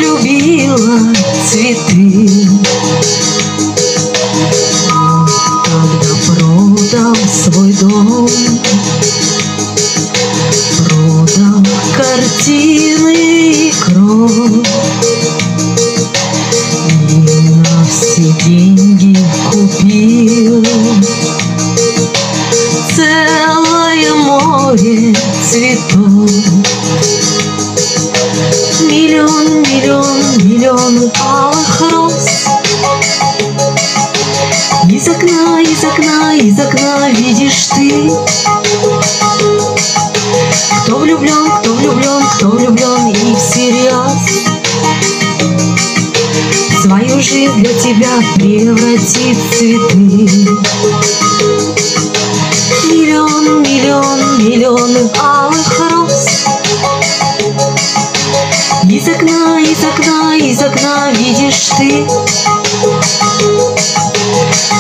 любила цветы. Когда продал свой дом, продал картины и кровь, и на все деньги купил целое море цветов. Миллион, миллион, миллион алых роз. Из окна, из окна, из окна видишь ты. Кто влюблен, кто влюблен, кто влюблен и всерьез свою жизнь для тебя превратит в цветы. Миллион, миллион, миллион алых роз. Из окна, из окна, из окна видишь ты.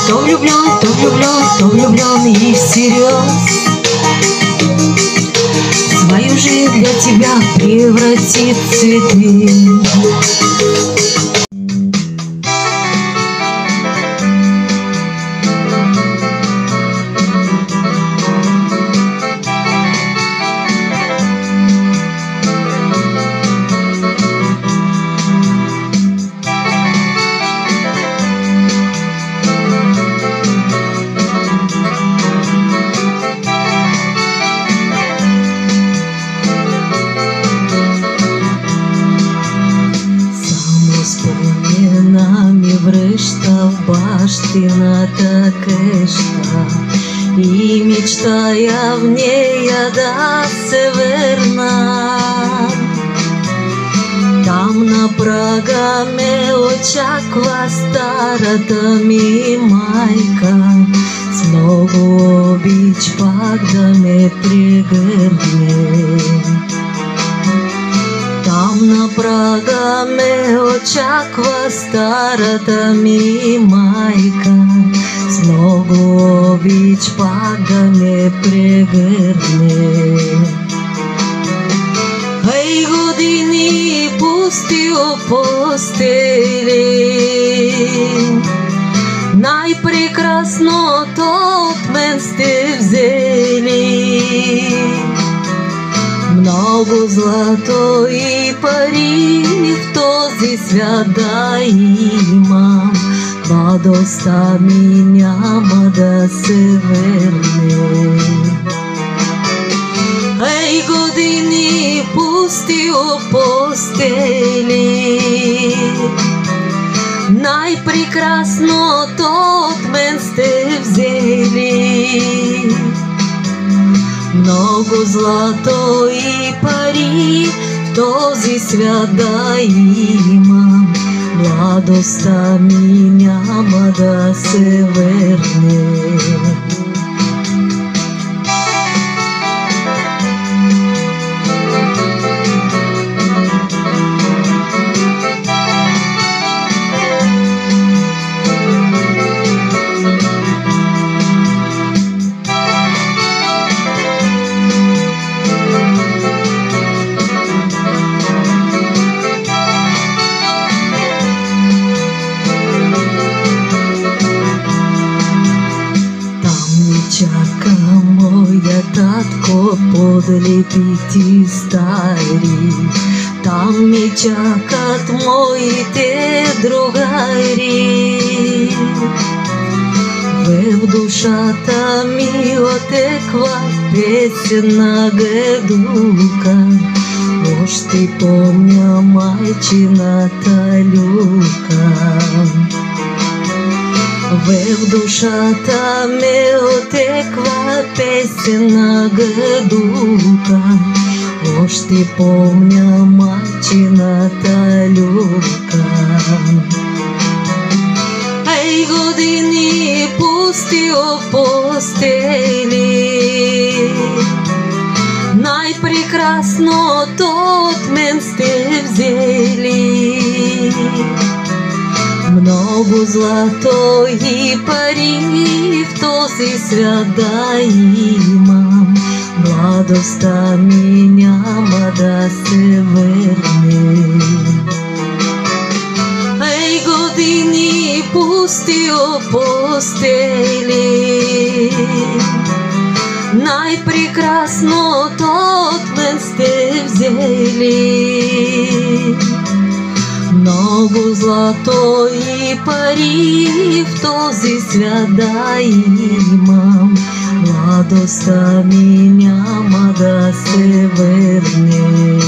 Кто влюблен, кто влюблен, кто влюблен и всерьез свою жизнь для тебя превратит в цветы. Връща в бащината къща и мечтая в нея да се върна. Там на прага ме очаква старата ми майка, с много обич пак да ме прегърне. Там на прага ме очаква старата ми майка, с много обич пак да ме прегърне. Ей, години пусти опостели, най-прекрасното от мен сте взели. Много злато и пари в този свят да имам, младостта ми няма да се върне. Ей, години пусти опостели, най-прекрасното от мен сте взели. Много злато и пари в този свят да имам, младостта ми няма да се върне. Чака моя татко под лепити стари, там ми чакат моите другари. В душата ми отеква песена гъдулка, още помня майчината люлка. В душата ме отеква песена гъдулка, още помня майчината люлка. Ей, години пусти опостели, най-прекрасното от мен сте взели. Много злато и пари в този свят да имам, младостта ми няма да се върне. гости у постели. Най-прекрасното от мен сте взели. Много злато и пари в този свят да имам, младостта ми няма да се върне.